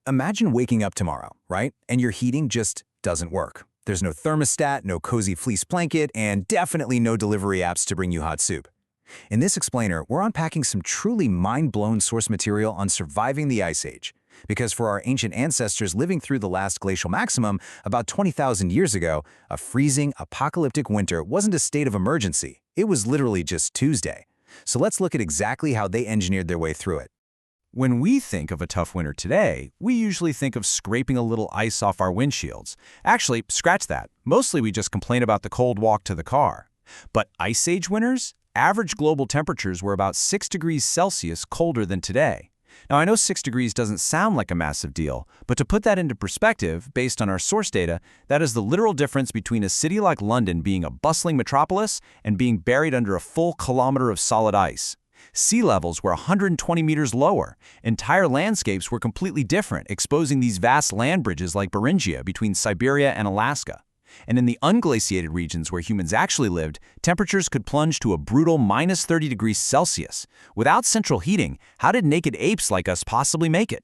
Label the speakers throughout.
Speaker 1: Imagine waking up tomorrow, right? And your heating just doesn't work. There's no thermostat, no cozy fleece blanket, and definitely no delivery apps to bring you hot soup. In this explainer, we're unpacking some truly mind-blown source material on surviving the Ice Age. Because for our ancient ancestors living through the last glacial maximum about 20,000 years ago, a freezing, apocalyptic winter wasn't a state of emergency. It was literally just Tuesday. So let's look at exactly how they engineered their way through it.
Speaker 2: When we think of a tough winter today, we usually think of scraping a little ice off our windshields. Actually, scratch that. Mostly we just complain about the cold walk to the car. But Ice Age winters? Average global temperatures were about 6 degrees Celsius colder than today. Now, I know 6 degrees doesn't sound like a massive deal, but to put that into perspective, based on our source data, that is the literal difference between a city like London being a bustling metropolis and being buried under a full kilometer of solid ice. Sea levels were 120 meters lower. Entire landscapes were completely different, exposing these vast land bridges like Beringia between Siberia and Alaska. And in the unglaciated regions where humans actually lived, temperatures could plunge to a brutal minus 30 degrees Celsius. Without central heating, how did naked apes like us possibly make it?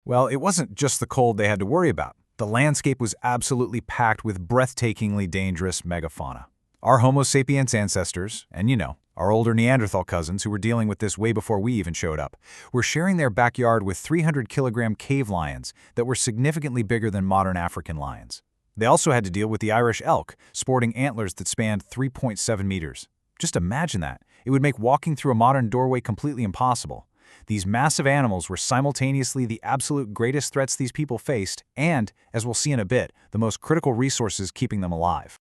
Speaker 3: Well, it wasn't just the cold they had to worry about. The landscape was absolutely packed with breathtakingly dangerous megafauna. Our Homo sapiens ancestors, and our older Neanderthal cousins who were dealing with this way before we even showed up, were sharing their backyard with 300-kilogram cave lions that were significantly bigger than modern African lions. They also had to deal with the Irish elk, sporting antlers that spanned 3.7 meters. Just imagine that. It would make walking through a modern doorway completely impossible. These massive animals were simultaneously the absolute greatest threats these people faced and, as we'll see in a bit, the most critical resources keeping them alive.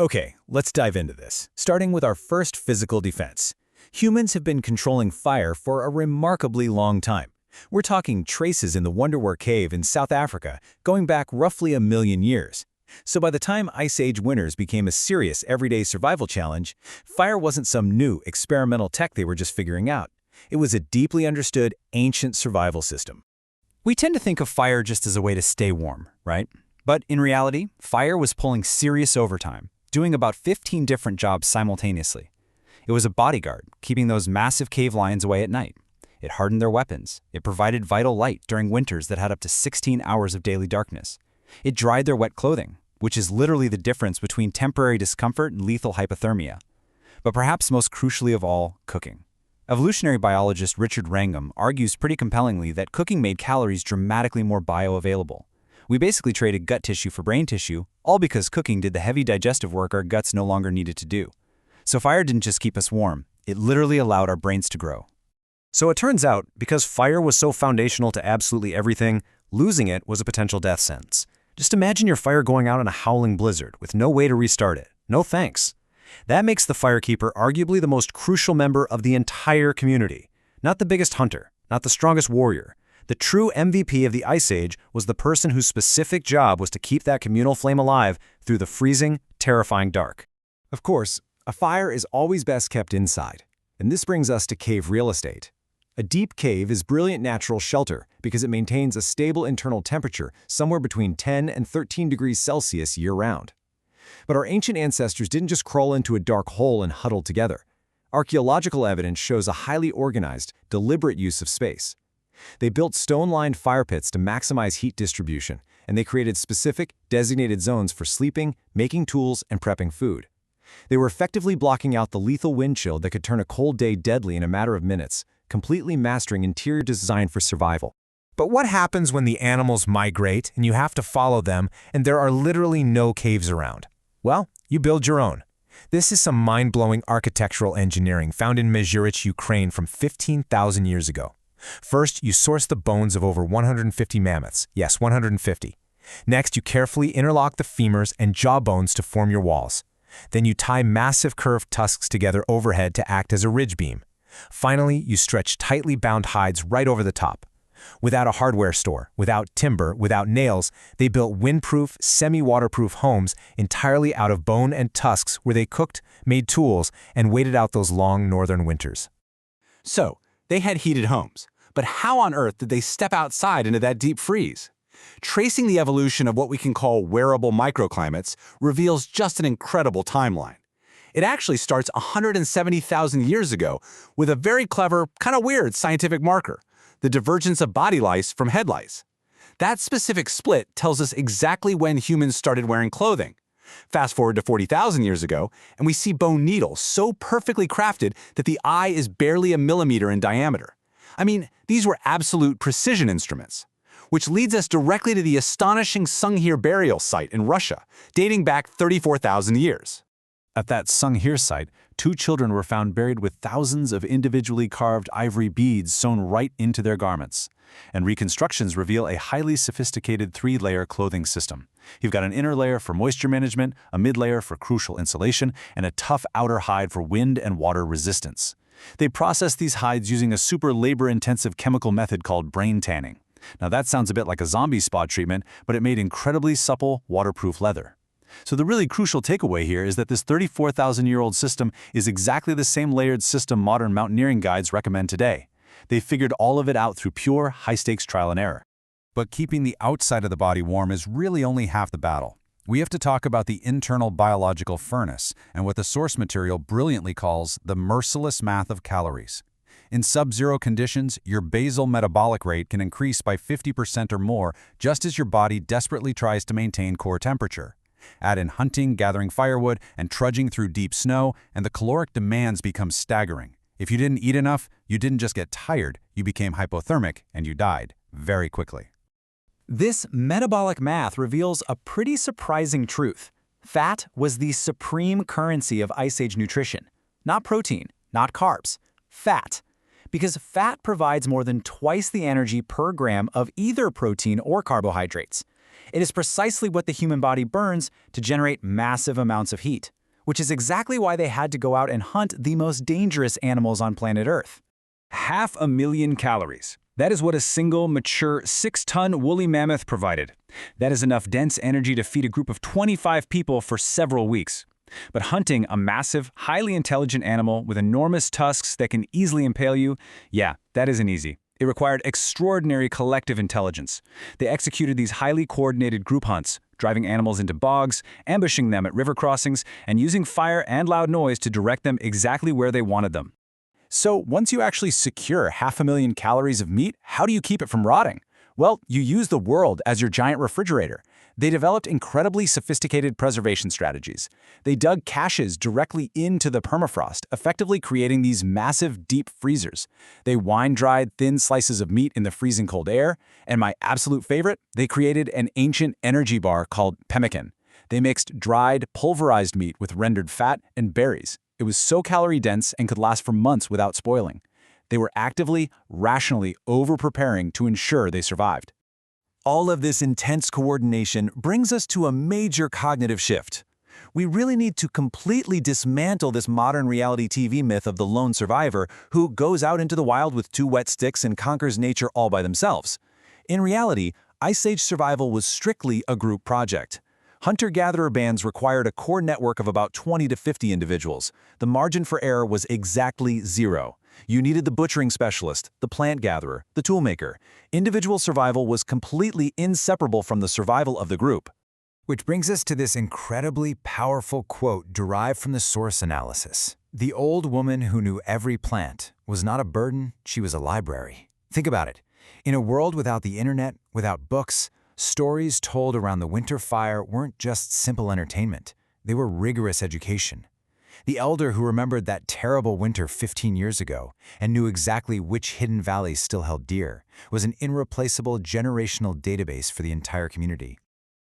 Speaker 1: Okay, let's dive into this, starting with our first physical defense. Humans have been controlling fire for a remarkably long time. We're talking traces in the Wonderwar Cave in South Africa, going back roughly 1 million years. So by the time Ice Age winters became a serious everyday survival challenge, fire wasn't some new experimental tech they were just figuring out. It was a deeply understood ancient survival system. We tend to think of fire just as a way to stay warm, right? But in reality, fire was pulling serious overtime, doing about 15 different jobs simultaneously. It was a bodyguard, keeping those massive cave lions away at night. It hardened their weapons. It provided vital light during winters that had up to 16 hours of daily darkness. It dried their wet clothing, which is literally the difference between temporary discomfort and lethal hypothermia. But perhaps most crucially of all, cooking. Evolutionary biologist Richard Wrangham argues pretty compellingly that cooking made calories dramatically more bioavailable. We basically traded gut tissue for brain tissue, all because cooking did the heavy digestive work our guts no longer needed to do. So fire didn't just keep us warm, it literally allowed our brains to grow.
Speaker 4: So it turns out, because fire was so foundational to absolutely everything, losing it was a potential death sentence. Just imagine your fire going out in a howling blizzard with no way to restart it. No thanks. That makes the firekeeper arguably the most crucial member of the entire community. Not the biggest hunter, not the strongest warrior. The true MVP of the Ice Age was the person whose specific job was to keep that communal flame alive through the freezing, terrifying dark.
Speaker 1: Of course, a fire is always best kept inside. And this brings us to cave real estate. A deep cave is brilliant natural shelter because it maintains a stable internal temperature somewhere between 10 and 13 degrees Celsius year-round. But our ancient ancestors didn't just crawl into a dark hole and huddle together. Archaeological evidence shows a highly organized, deliberate use of space. They built stone-lined fire pits to maximize heat distribution, and they created specific, designated zones for sleeping, making tools, and prepping food. They were effectively blocking out the lethal wind chill that could turn a cold day deadly in a matter of minutes, completely mastering interior design for survival.
Speaker 3: But what happens when the animals migrate and you have to follow them and there are literally no caves around? Well, you build your own. This is some mind-blowing architectural engineering found in Mezhyrich, Ukraine from 15,000 years ago. First, you source the bones of over 150 mammoths. Yes, 150. Next, you carefully interlock the femurs and jaw bones to form your walls. Then you tie massive curved tusks together overhead to act as a ridge beam. Finally, you stretch tightly bound hides right over the top. Without a hardware store, without timber, without nails, they built windproof, semi-waterproof homes entirely out of bone and tusks where they cooked, made tools, and waited out those long northern winters.
Speaker 2: So, they had heated homes, but how on earth did they step outside into that deep freeze? Tracing the evolution of what we can call wearable microclimates reveals just an incredible timeline. It actually starts 170,000 years ago with a very clever, kind of weird scientific marker, the divergence of body lice from head lice. That specific split tells us exactly when humans started wearing clothing. Fast forward to 40,000 years ago, and we see bone needles so perfectly crafted that the eye is barely a millimeter in diameter. I mean, these were absolute precision instruments. Which leads us directly to the astonishing Sungheer burial site in Russia, dating back 34,000 years.
Speaker 1: At that Sungheer site, 2 children were found buried with thousands of individually carved ivory beads sewn right into their garments. And reconstructions reveal a highly sophisticated 3-layer clothing system. You've got an inner layer for moisture management, a mid-layer for crucial insulation, and a tough outer hide for wind and water resistance. They process these hides using a super labor-intensive chemical method called brain tanning. Now that sounds a bit like a zombie spa treatment, but it made incredibly supple, waterproof leather. So the really crucial takeaway here is that this 34,000-year-old system is exactly the same layered system modern mountaineering guides recommend today. They figured all of it out through pure, high-stakes trial and error.
Speaker 3: But keeping the outside of the body warm is really only half the battle. We have to talk about the internal biological furnace and what the source material brilliantly calls the merciless math of calories. In sub-zero conditions, your basal metabolic rate can increase by 50% or more just as your body desperately tries to maintain core temperature. Add in hunting, gathering firewood, and trudging through deep snow, and the caloric demands become staggering. If you didn't eat enough, you didn't just get tired, you became hypothermic, and you died very quickly.
Speaker 1: This metabolic math reveals a pretty surprising truth. Fat was the supreme currency of Ice Age nutrition. Not protein, not carbs, fat. Because fat provides more than twice the energy per gram of either protein or carbohydrates. It is precisely what the human body burns to generate massive amounts of heat, which is exactly why they had to go out and hunt the most dangerous animals on planet Earth. 500,000 calories. That is what a single, mature, 6-ton woolly mammoth provided. That is enough dense energy to feed a group of 25 people for several weeks. But hunting a massive, highly intelligent animal with enormous tusks that can easily impale you, yeah, that isn't easy. It required extraordinary collective intelligence. They executed these highly coordinated group hunts, driving animals into bogs, ambushing them at river crossings, and using fire and loud noise to direct them exactly where they wanted them. So once you actually secure 500,000 calories of meat, how do you keep it from rotting? Well, you use the world as your giant refrigerator. They developed incredibly sophisticated preservation strategies. They dug caches directly into the permafrost, effectively creating these massive deep freezers. They wine-dried thin slices of meat in the freezing cold air, and my absolute favorite, they created an ancient energy bar called pemmican. They mixed dried, pulverized meat with rendered fat and berries. It was so calorie-dense and could last for months without spoiling. They were actively, rationally over-preparing to ensure they survived. All of this intense coordination brings us to a major cognitive shift. We really need to completely dismantle this modern reality TV myth of the lone survivor who goes out into the wild with 2 wet sticks and conquers nature all by themselves. In reality, Ice Age survival was strictly a group project. Hunter-gatherer bands required a core network of about 20 to 50 individuals. The margin for error was exactly 0. You needed the butchering specialist, the plant gatherer, the toolmaker. Individual survival was completely inseparable from the survival of the group.
Speaker 3: Which brings us to this incredibly powerful quote derived from the source analysis. The old woman who knew every plant was not a burden, she was a library. Think about it. In a world without the internet, without books, stories told around the winter fire weren't just simple entertainment. They were rigorous education. The elder who remembered that terrible winter 15 years ago and knew exactly which hidden valleys still held deer was an irreplaceable generational database for the entire community.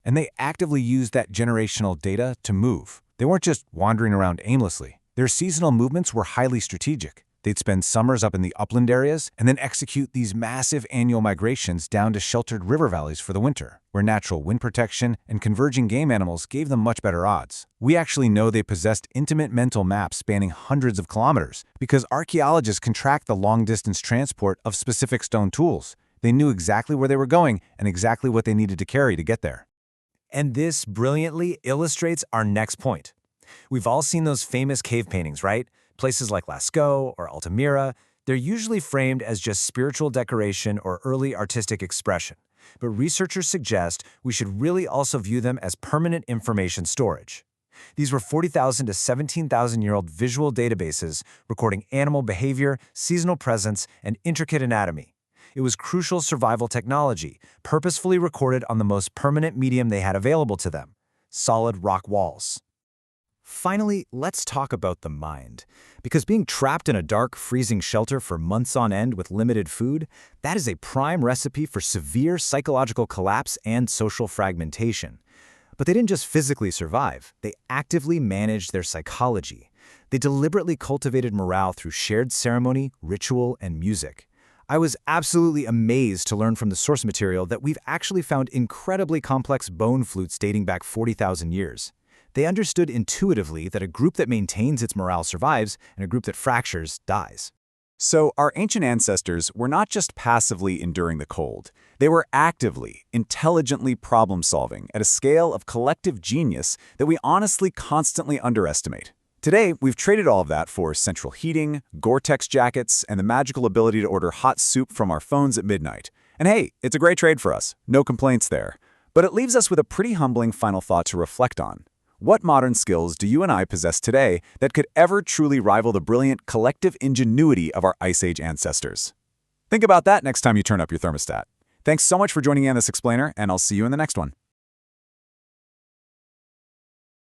Speaker 3: And they actively used that generational data to move. They weren't just wandering around aimlessly. Their seasonal movements were highly strategic. They'd spend summers up in the upland areas and then execute these massive annual migrations down to sheltered river valleys for the winter, where natural wind protection and converging game animals gave them much better odds. We actually know they possessed intimate mental maps spanning hundreds of kilometers because archaeologists can track the long-distance transport of specific stone tools. They knew exactly where they were going and exactly what they needed to carry to get there.
Speaker 1: And this brilliantly illustrates our next point. We've all seen those famous cave paintings, right? Places like Lascaux or Altamira, they're usually framed as just spiritual decoration or early artistic expression. But researchers suggest we should really also view them as permanent information storage. These were 40,000 to 17,000-year-old visual databases recording animal behavior, seasonal presence, and intricate anatomy.
Speaker 3: It was crucial survival technology, purposefully recorded on the most permanent medium they had available to them: solid rock walls.
Speaker 1: Finally, let's talk about the mind. Because being trapped in a dark, freezing shelter for months on end with limited food, that is a prime recipe for severe psychological collapse and social fragmentation. But they didn't just physically survive, they actively managed their psychology. They deliberately cultivated morale through shared ceremony, ritual, and music. I was absolutely amazed to learn from the source material that we've actually found incredibly complex bone flutes dating back 40,000 years. They understood intuitively that a group that maintains its morale survives and a group that fractures dies.
Speaker 2: So our ancient ancestors were not just passively enduring the cold. They were actively, intelligently problem-solving at a scale of collective genius that we honestly constantly underestimate. Today, we've traded all of that for central heating, Gore-Tex jackets, and the magical ability to order hot soup from our phones at midnight. And hey, it's a great trade for us. No complaints there. But it leaves us with a pretty humbling final thought to reflect on. What modern skills do you and I possess today that could ever truly rival the brilliant collective ingenuity of our Ice Age ancestors? Think about that next time you turn up your thermostat. Thanks so much for joining me on this explainer, and I'll see you in the next one.